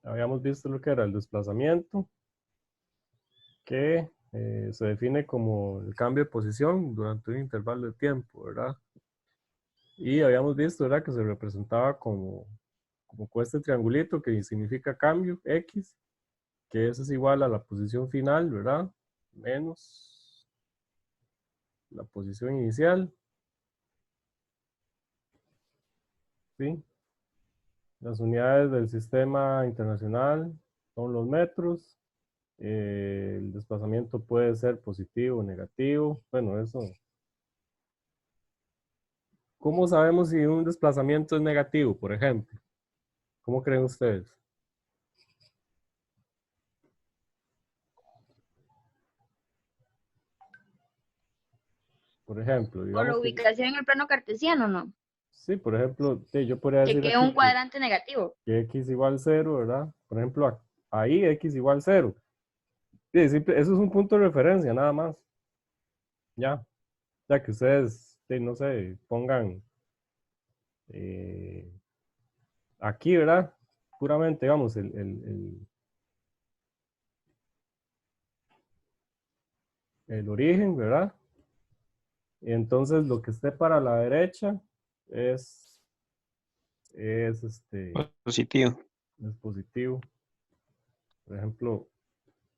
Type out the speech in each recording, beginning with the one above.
habíamos visto lo que era el desplazamiento, que se define como el cambio de posición durante un intervalo de tiempo, ¿verdad? Y habíamos visto, ¿verdad?, que se representaba como con este triangulito que significa cambio, X, que eso es igual a la posición final, ¿verdad? Menos la posición inicial, ¿sí? Las unidades del sistema internacional son los metros. El desplazamiento puede ser positivo o negativo. Bueno, eso. ¿Cómo sabemos si un desplazamiento es negativo, por ejemplo? ¿Cómo creen ustedes? Por ejemplo, Por la digamos que, ubicación en el plano cartesiano, ¿no? sí, por ejemplo, sí, yo podría Que decir quede aquí un cuadrante negativo. que x igual 0, ¿verdad? Por ejemplo, ahí x igual 0. Sí, eso es un punto de referencia, nada más. Ya, ya que ustedes, sí, no sé, pongan eh, aquí, ¿verdad? Puramente, digamos, el origen, ¿verdad? Y entonces lo que esté para la derecha es, Positivo. es positivo. Por ejemplo,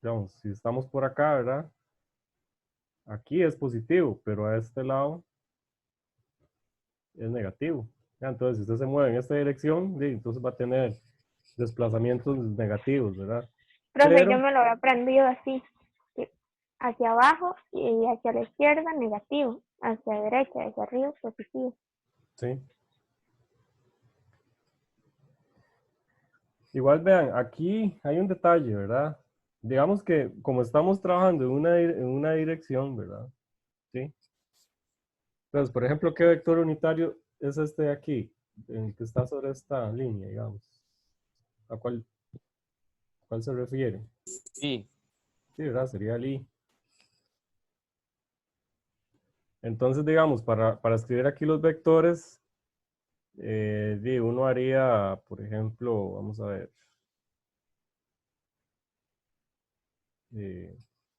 digamos, si estamos por acá, ¿verdad? Aquí es positivo, pero a este lado es negativo. Ya, entonces, si usted se mueve en esta dirección, sí, entonces va a tener desplazamientos negativos, ¿verdad? Profe, yo Pero, me lo he aprendido así, que hacia abajo y hacia la izquierda negativo, hacia la derecha y hacia arriba positivo. sí. Igual vean, aquí hay un detalle, ¿verdad? Digamos que como estamos trabajando en una dirección, ¿verdad? Sí. Entonces, por ejemplo, ¿qué vector unitario es este de aquí? El que está sobre esta línea, digamos. ¿A cuál se refiere? Y Sí, ¿verdad? Sería el I. Entonces, digamos, para escribir aquí los vectores, uno haría, por ejemplo, vamos a ver,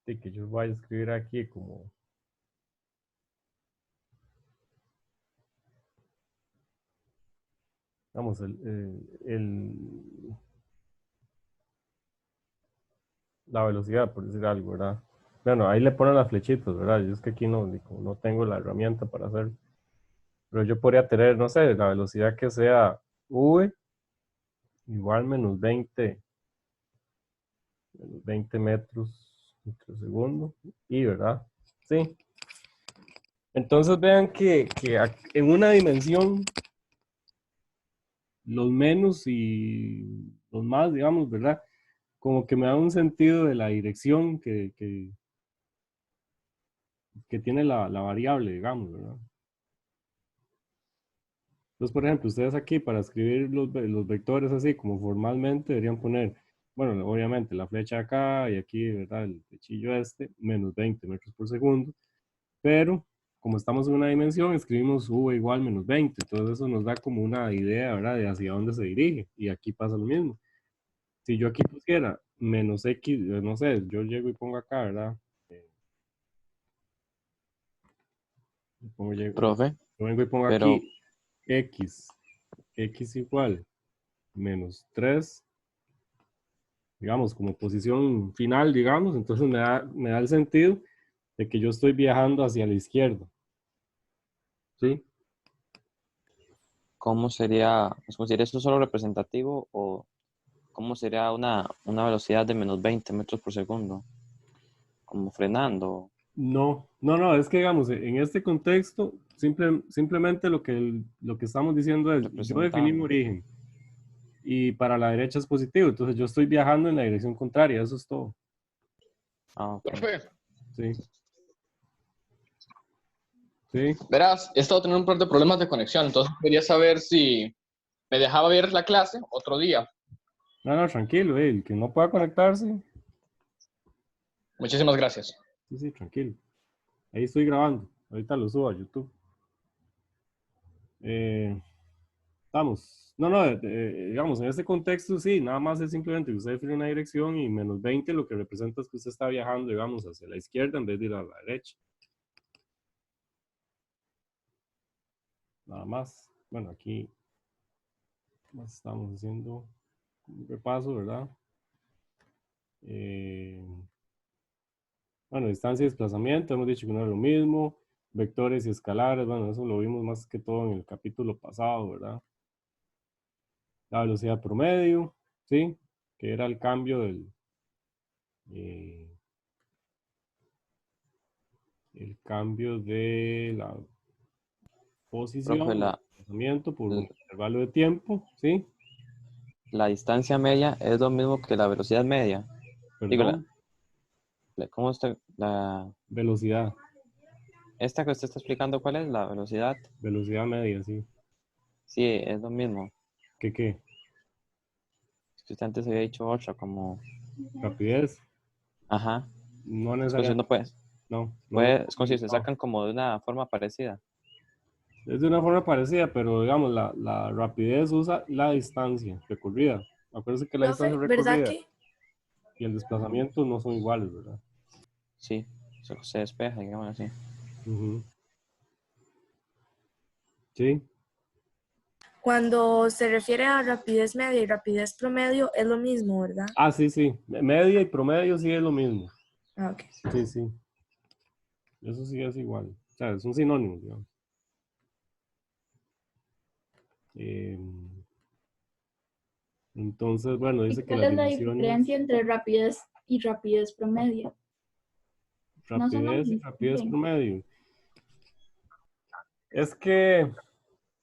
que yo voy a escribir aquí como, vamos, la velocidad, por decir algo, ¿verdad? Bueno, ahí le ponen las flechitas, ¿verdad? Yo es que aquí no tengo la herramienta para hacer, pero yo podría tener, no sé, la velocidad que sea v igual menos 20 metros por segundo, y, ¿verdad? Sí. Entonces vean que en una dimensión, los menos y los más, digamos, ¿verdad? Como que me da un sentido de la dirección que tiene la variable, digamos, ¿verdad? Entonces, por ejemplo, ustedes aquí para escribir los vectores así como formalmente deberían poner, bueno, obviamente la flecha acá y aquí, ¿verdad? El flechillo este, menos 20 metros por segundo, pero como estamos en una dimensión, escribimos v igual menos 20, entonces eso nos da como una idea, ¿verdad? De hacia dónde se dirige, y aquí pasa lo mismo. Si yo aquí pusiera menos x, no sé, yo llego y pongo acá, ¿verdad? profe, Yo vengo y pongo pero aquí x igual menos 3, digamos, como posición final, digamos, entonces me da el sentido de que yo estoy viajando hacia la izquierda, ¿sí? ¿cómo sería eso solo representativo o cómo sería una velocidad de menos 20 metros por segundo? Como frenando. No, es que digamos, en este contexto, simplemente lo que estamos diciendo es, yo definí mi Representando. origen, y para la derecha es positivo, entonces yo estoy viajando en la dirección contraria, eso es todo, Ah, ok. Profe, ¿sí? ¿Sí? verás, he estado teniendo un par de problemas de conexión, entonces quería saber si me dejaba ver la clase otro día. No, tranquilo, el que no pueda conectarse, Muchísimas gracias. sí, sí, tranquilo. Ahí estoy grabando, ahorita lo subo a YouTube. Eh, Estamos. No, no, digamos, en este contexto sí, nada más es simplemente que usted define una dirección y -20 lo que representa es que usted está viajando, digamos, hacia la izquierda en vez de ir a la derecha. Nada más. Bueno, aquí más estamos haciendo un repaso, ¿verdad? Eh, bueno, distancia y desplazamiento, hemos dicho que no es lo mismo. Vectores y escalares, bueno, eso lo vimos más que todo en el capítulo pasado, ¿verdad? La velocidad promedio, ¿sí? Que era el cambio eh, de la Profe, posición, el desplazamiento por un intervalo de tiempo, ¿sí? la distancia media es lo mismo que la velocidad media. Digo, Perdón, ¿cómo está la, velocidad, esta que usted está explicando cuál es? La velocidad. velocidad media, ¿sí? Sí, es lo mismo. ¿Qué? Es que usted antes había dicho otra, como, Rapidez, ajá. no Es como si uno necesariamente, puede, no lo es como si se no. sacan como de una forma parecida. Es de una forma parecida, pero digamos, la rapidez usa la distancia recorrida. Acuérdense que la distancia Profe, ¿verdad recorrida que? y el desplazamiento no son iguales, ¿verdad? Sí, se despeja, digamos así. Ujú. Sí, Cuando se refiere a rapidez media y rapidez promedio, es lo mismo, ¿verdad? sí. Media y promedio sí es lo mismo. Ah, ok. Sí. Eso sí es igual. O sea, son sinónimos, digamos. Eh, entonces, bueno, ¿Y dice que cuál las es la divisiones, diferencia entre rapidez y rapidez promedio? No son lo rapidez y mismo. rapidez Sí. promedio. Es que,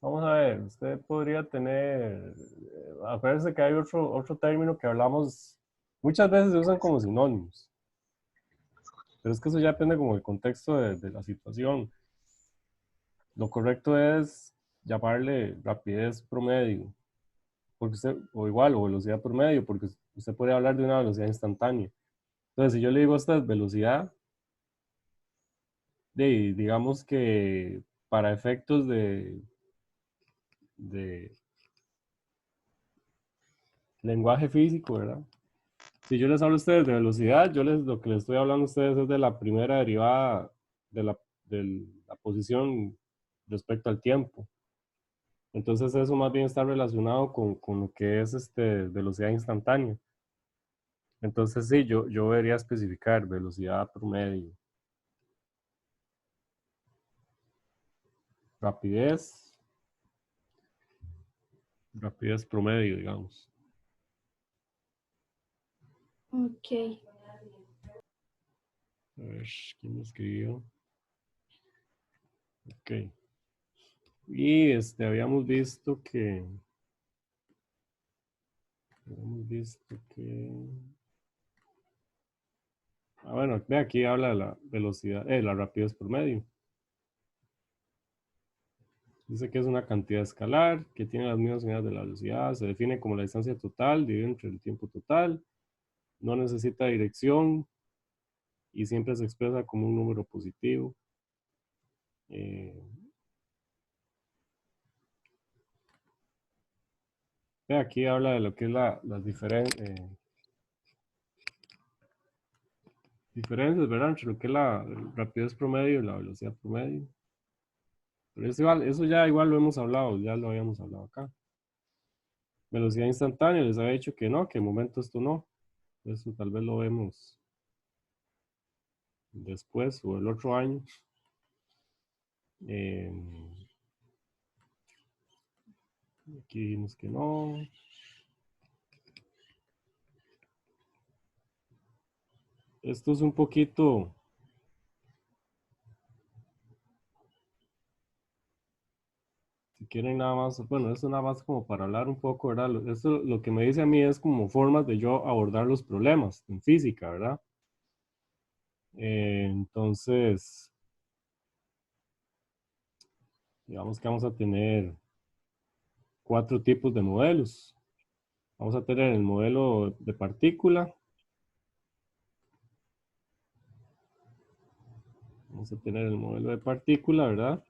vamos a ver, usted podría tener, acuérdense que hay otro término que hablamos, muchas veces se usan como sinónimos, pero es que eso ya depende como del contexto de la situación. Lo correcto es llamarle rapidez promedio, porque usted, o igual, o velocidad promedio, porque usted puede hablar de una velocidad instantánea. Entonces, si yo le digo a esta velocidad, digamos que para efectos de lenguaje físico, ¿verdad? Si yo les hablo a ustedes de velocidad, lo que les estoy hablando a ustedes es de la primera derivada de la posición respecto al tiempo. Entonces eso más bien está relacionado con lo que es velocidad instantánea. Entonces sí, yo debería especificar velocidad promedio. Rapidez, rapidez promedio, digamos. Ok. A ver, ¿quién me escribió? Ok. Y habíamos visto que, bueno, ve aquí habla de la velocidad, la rapidez promedio. Dice que es una cantidad escalar, que tiene las mismas unidades de la velocidad, se define como la distancia total dividido entre el tiempo total, no necesita dirección y siempre se expresa como un número positivo. Eh, ve aquí habla de lo que es las diferencias, ¿verdad? Entre lo que es la rapidez promedio y la velocidad promedio. Pero eso ya igual lo hemos hablado, ya lo habíamos hablado acá. Velocidad instantánea, les había dicho que no, que de momento esto no. Eso tal vez lo vemos después o el otro año. Eh, Aquí dijimos que no. Esto es un poquito, si quieren nada más, bueno, esto nada más como para hablar un poco, ¿verdad? Esto lo que me dice a mí es como formas de yo abordar los problemas en física, ¿verdad? Entonces, digamos que vamos a tener 4 tipos de modelos. Vamos a tener el modelo de partícula. Vamos a tener el modelo de partícula, ¿verdad?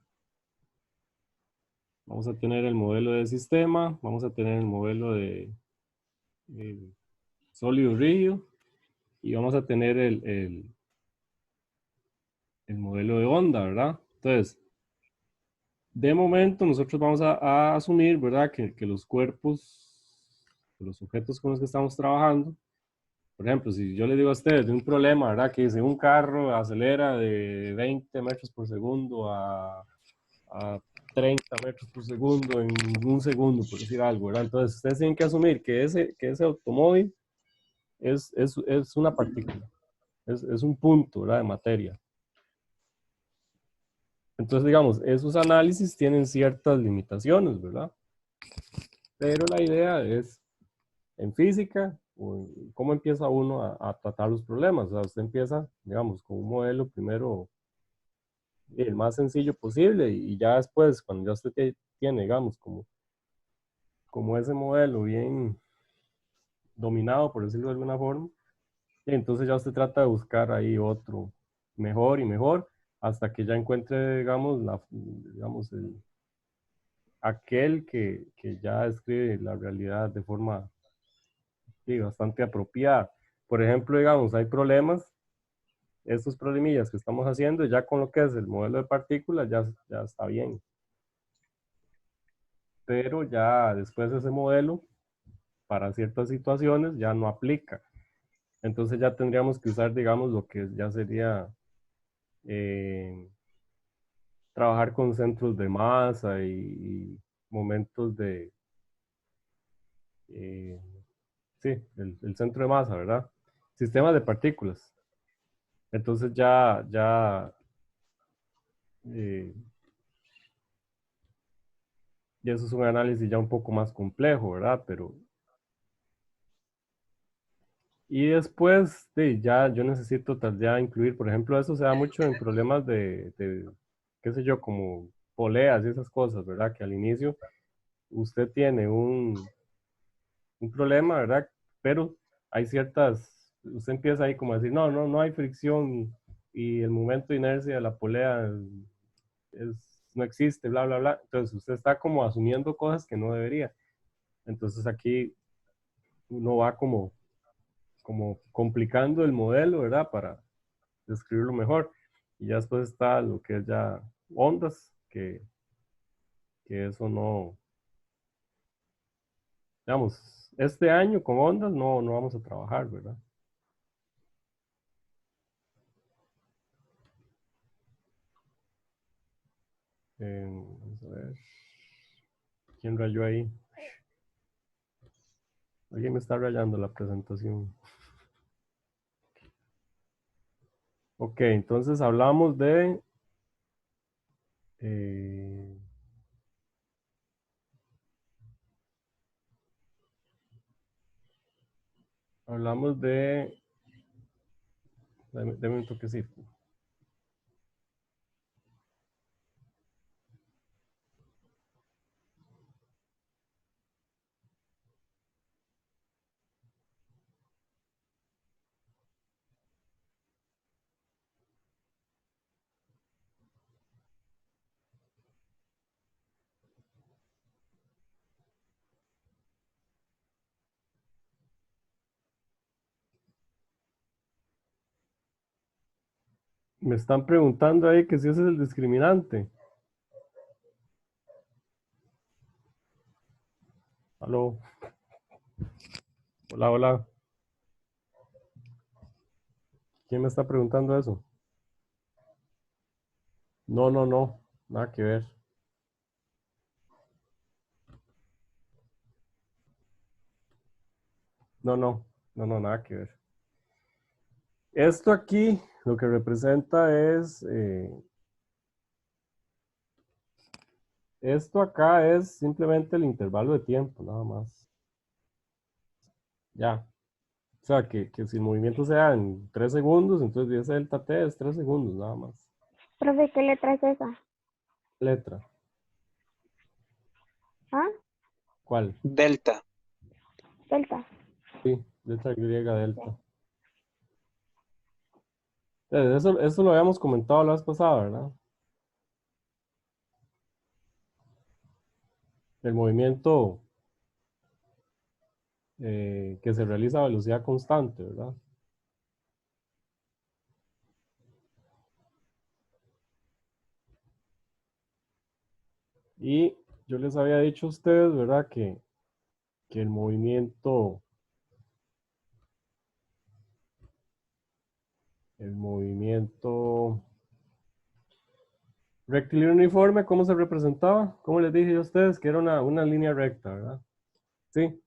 Vamos a tener el modelo de sistema, vamos a tener el modelo de sólido rígido y vamos a tener el modelo de onda, ¿verdad? Entonces, de momento nosotros vamos a asumir, ¿verdad? Que los cuerpos, los objetos con los que estamos trabajando, por ejemplo, si yo le digo a ustedes de un problema, ¿verdad? Que dice un carro acelera de 20 metros por segundo a 30 metros por segundo en un segundo, por decir algo, ¿verdad? Entonces, ustedes tienen que asumir que ese automóvil es una partícula, es un punto, ¿verdad? De materia. Entonces, digamos, esos análisis tienen ciertas limitaciones, ¿verdad? Pero la idea es, en física, ¿cómo empieza uno a tratar los problemas? O sea, usted empieza, digamos, con un modelo primero el más sencillo posible y ya después, cuando ya usted tiene, digamos, como ese modelo bien dominado, por decirlo de alguna forma, y entonces ya usted trata de buscar ahí otro mejor y mejor hasta que ya encuentre, digamos, digamos aquel que ya describe la realidad de forma sí, bastante apropiada. Por ejemplo, digamos, hay problemas, estos problemillas que estamos haciendo, ya con lo que es el modelo de partículas, ya está bien. Pero ya después ese modelo, para ciertas situaciones, ya no aplica. Entonces ya tendríamos que usar, digamos, lo que ya sería eh, trabajar con centros de masa y momentos de, eh, sí, el centro de masa, ¿verdad? Sistemas de partículas. Entonces eh, y eso es un análisis ya un poco más complejo, ¿verdad? Pero, y después, ya yo necesito ya incluir, por ejemplo, eso se da mucho en problemas qué sé yo, como poleas y esas cosas, ¿verdad? Que al inicio usted tiene un problema, ¿verdad? Pero hay ciertas, usted empieza ahí como a decir, no hay fricción y el momento de inercia de la polea no existe, bla, bla, bla. Entonces usted está como asumiendo cosas que no debería. Entonces aquí uno va como complicando el modelo, ¿verdad? Para describirlo mejor. Y ya después está lo que es ya ondas, que eso no, digamos, este año con ondas no vamos a trabajar, ¿verdad? Vamos a ver. ¿Quién rayó ahí? Alguien me está rayando la presentación. Ok, entonces hablamos de... eh, hablamos de... Deme un toquecito. Me están preguntando ahí que si ese es el discriminante. Aló. Hola, hola. ¿Quién me está preguntando eso? No. Nada que ver. Nada que ver. Esto aquí lo que representa es, esto acá es simplemente el intervalo de tiempo, nada más. Ya. O sea, que si el movimiento sea en 3 segundos, entonces ese delta t es 3 segundos, nada más. Profe, ¿qué letra es esa? Letra. ¿Ah? ¿Cuál? Delta. Delta. Sí, letra griega delta. Eso lo habíamos comentado la vez pasada, ¿verdad? el movimiento que se realiza a velocidad constante, ¿verdad? Y yo les había dicho a ustedes, ¿verdad? Que el movimiento rectilíneo uniforme, ¿cómo se representaba? ¿Cómo les dije a ustedes? Que era una línea recta, ¿verdad? Sí.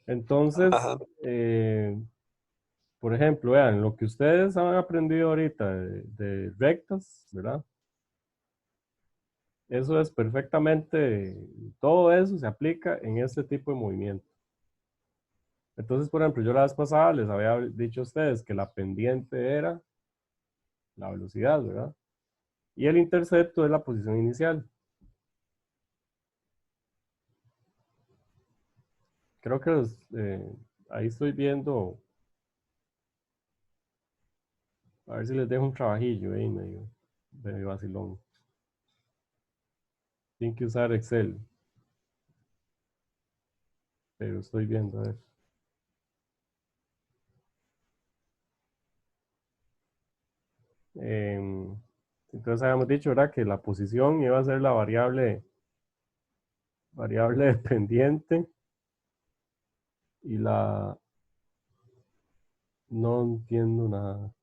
Entonces, Ajá. por ejemplo, vean, lo que ustedes han aprendido ahorita de rectas, ¿verdad? Eso es perfectamente, todo eso se aplica en este tipo de movimiento. Entonces, por ejemplo, yo la vez pasada les había dicho a ustedes que la pendiente era la velocidad, ¿verdad? Y el intercepto es la posición inicial. Creo que ahí estoy viendo, a ver si les dejo un trabajillo ahí medio vacilón. Tienen que usar Excel, pero estoy viendo, a ver. Entonces habíamos dicho, ¿verdad? Que la posición iba a ser la variable dependiente y no entiendo nada.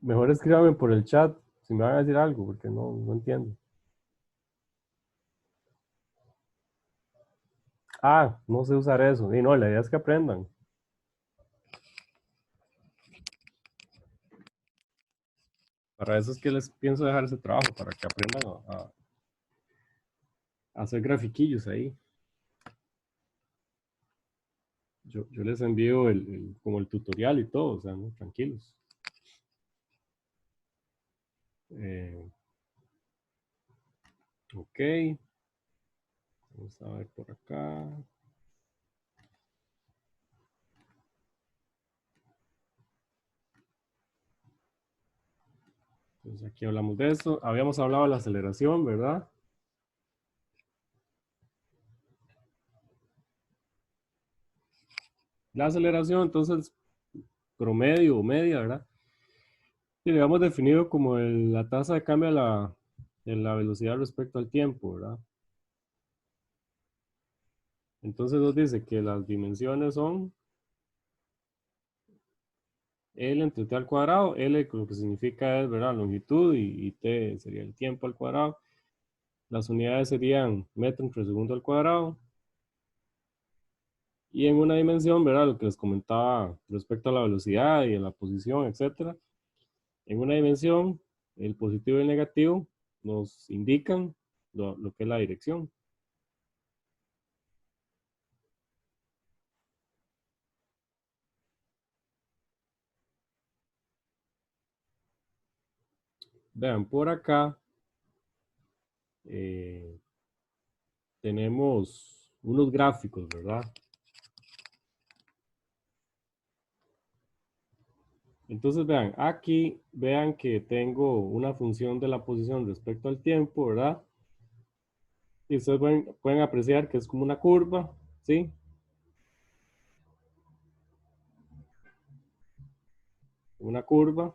Mejor escríbanme por el chat si me van a decir algo, porque no entiendo. Ah, no sé usar eso. Y no, la idea es que aprendan. Para eso es que les pienso dejar ese trabajo, para que aprendan a hacer grafiquillos ahí. Yo les envío como el tutorial y todo, o sea, ¿no? Tranquilos. Ok. Vamos a ver por acá. Entonces aquí hablamos de eso. Habíamos hablado de la aceleración, ¿verdad? La aceleración, entonces, promedio o media, ¿verdad? Y le hemos definido como la tasa de cambio de la velocidad respecto al tiempo, ¿verdad? Entonces nos dice que las dimensiones son L entre T al cuadrado. L lo que significa es, ¿verdad? Longitud y T sería el tiempo al cuadrado. Las unidades serían metro entre segundo al cuadrado. Y en una dimensión, ¿verdad? Lo que les comentaba respecto a la velocidad y a la posición, etcétera. En una dimensión, el positivo y el negativo nos indican lo que es la dirección. Vean, por acá tenemos unos gráficos, ¿verdad? Entonces vean, aquí vean que tengo una función de la posición respecto al tiempo, ¿verdad? Y ustedes pueden apreciar que es como una curva, ¿sí? Una curva.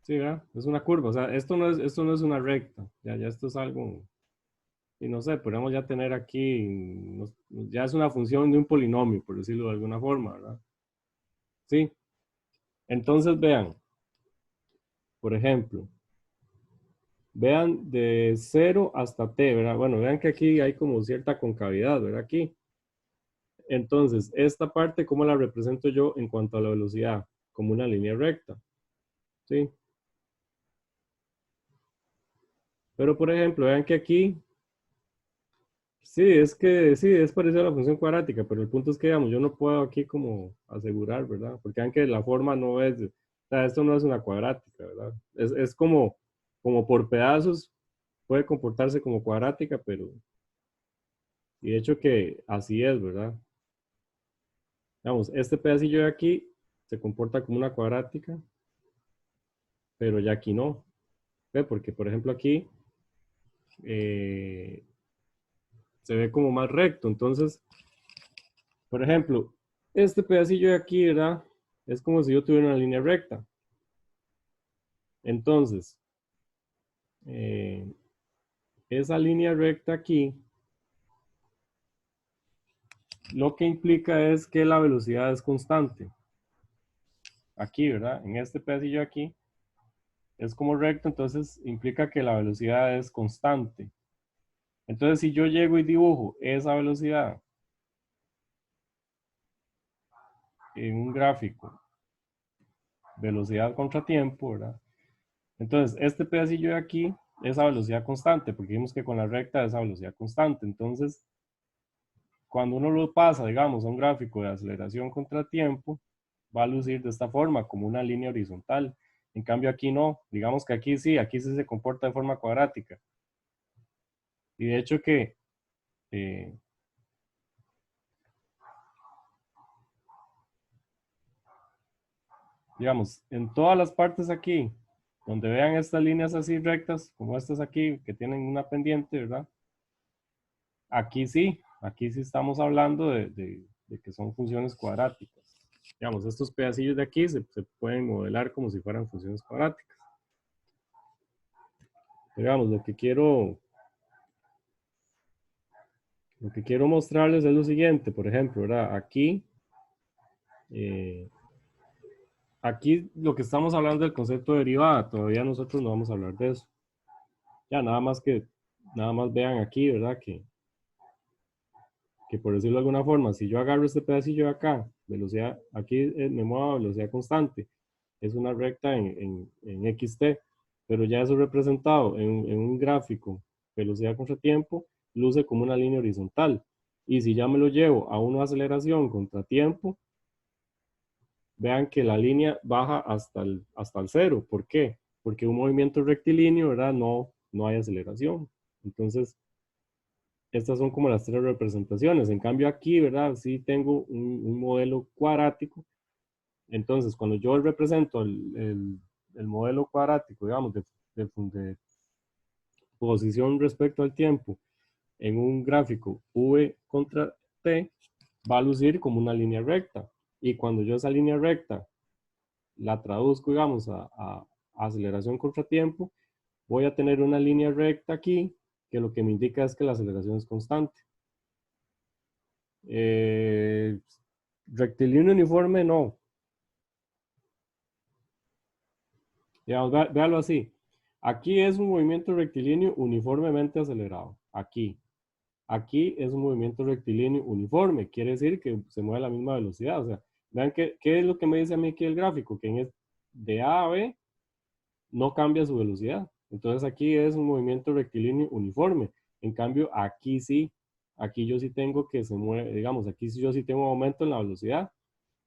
Sí, ¿verdad? Es una curva, o sea, esto no es una recta, ya esto es algo, y no sé, podríamos ya tener aquí, ya es una función de un polinomio, por decirlo de alguna forma, ¿verdad? Sí, entonces vean, por ejemplo, vean de 0 hasta t, ¿verdad? Bueno, vean que aquí hay como cierta concavidad, ¿verdad? Aquí. Entonces, esta parte, ¿cómo la represento yo en cuanto a la velocidad? Como una línea recta, ¿sí? Pero, por ejemplo, vean que aquí, sí, es que, sí, es parecido a la función cuadrática, pero el punto es que, digamos, yo no puedo aquí como asegurar, ¿verdad? Porque vean que la forma no es, o sea, esto no es una cuadrática, ¿verdad? Es como por pedazos, puede comportarse como cuadrática, pero Y de hecho que así es, ¿verdad? Vamos, este pedacillo de aquí se comporta como una cuadrática, pero ya aquí no. ¿Ve? Porque, por ejemplo, aquí se ve como más recto. Entonces, por ejemplo, este pedacillo de aquí, ¿verdad? Es como si yo tuviera una línea recta. Entonces, esa línea recta aquí, lo que implica es que la velocidad es constante. Aquí, ¿verdad? En este pedacillo de aquí, es como recto, entonces implica que la velocidad es constante. Entonces, si yo llego y dibujo esa velocidad en un gráfico, velocidad contra tiempo, ¿verdad? Entonces, este pedacillo de aquí es a velocidad constante, porque vimos que con la recta es a velocidad constante. Entonces, cuando uno lo pasa, digamos, a un gráfico de aceleración contra tiempo, va a lucir de esta forma, como una línea horizontal. En cambio, aquí no. Digamos que aquí sí se comporta de forma cuadrática. Y de hecho que eh, digamos, en todas las partes aquí, donde vean estas líneas así rectas, como estas aquí, que tienen una pendiente, ¿verdad? Aquí sí estamos hablando de que son funciones cuadráticas. Digamos, estos pedacillos de aquí se pueden modelar como si fueran funciones cuadráticas. Pero, digamos, lo que quiero mostrarles es lo siguiente, por ejemplo, ¿verdad? Eh, aquí lo que estamos hablando del concepto de derivada, todavía nosotros no vamos a hablar de eso. Ya, nada más vean aquí, ¿verdad? Que por decirlo de alguna forma, si yo agarro este pedacillo de acá, velocidad, aquí me muevo a velocidad constante, es una recta en XT, pero ya eso representado en un gráfico, velocidad contra tiempo, luce como una línea horizontal. Y si ya me lo llevo a una aceleración contra tiempo, vean que la línea baja hasta el cero. ¿Por qué? Porque un movimiento rectilíneo, ¿verdad? No hay aceleración. Entonces, estas son como las tres representaciones. En cambio aquí, ¿verdad? Sí tengo un modelo cuadrático. Entonces, cuando yo represento el modelo cuadrático, digamos, de posición respecto al tiempo en un gráfico V contra T, va a lucir como una línea recta. Y cuando yo esa línea recta la traduzco, digamos, a aceleración contra tiempo, voy a tener una línea recta aquí, que lo que me indica es que la aceleración es constante. Eh, rectilíneo uniforme, no. Digamos, véalo así. Aquí es un movimiento rectilíneo uniformemente acelerado. Aquí. Aquí es un movimiento rectilíneo uniforme. Quiere decir que se mueve a la misma velocidad. O sea, vean qué es lo que me dice a mí aquí el gráfico, que de A a B no cambia su velocidad. Entonces aquí es un movimiento rectilíneo uniforme. En cambio, aquí sí. Aquí yo sí tengo que se mueve, digamos, aquí sí yo sí tengo aumento en la velocidad.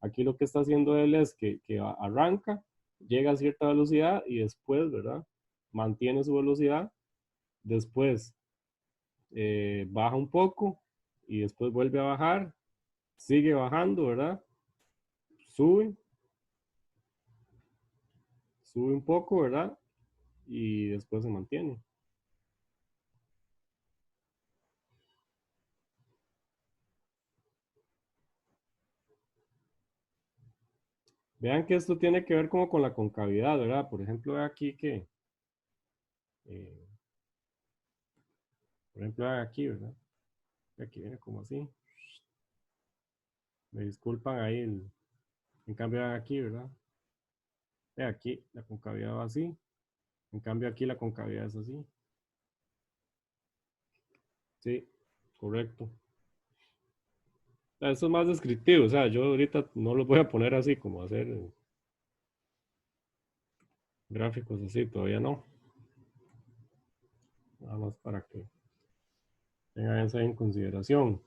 Aquí lo que está haciendo él es que arranca, llega a cierta velocidad y después, ¿verdad? Mantiene su velocidad, después baja un poco y después vuelve a bajar, sigue bajando, ¿verdad? Sube, sube un poco, ¿verdad? Y después se mantiene. Vean que esto tiene que ver como con la concavidad, ¿verdad? Por ejemplo, ve aquí que, eh, por ejemplo, ve aquí, ¿verdad? Aquí viene como así. Me disculpan ahí, en cambio ve aquí, ¿verdad? Ve aquí, la concavidad va así. En cambio aquí la concavidad es así. Sí, correcto. Eso es más descriptivo, o sea, yo ahorita no los voy a poner así como hacer gráficos así, todavía no. Nada más para que tengan eso en consideración.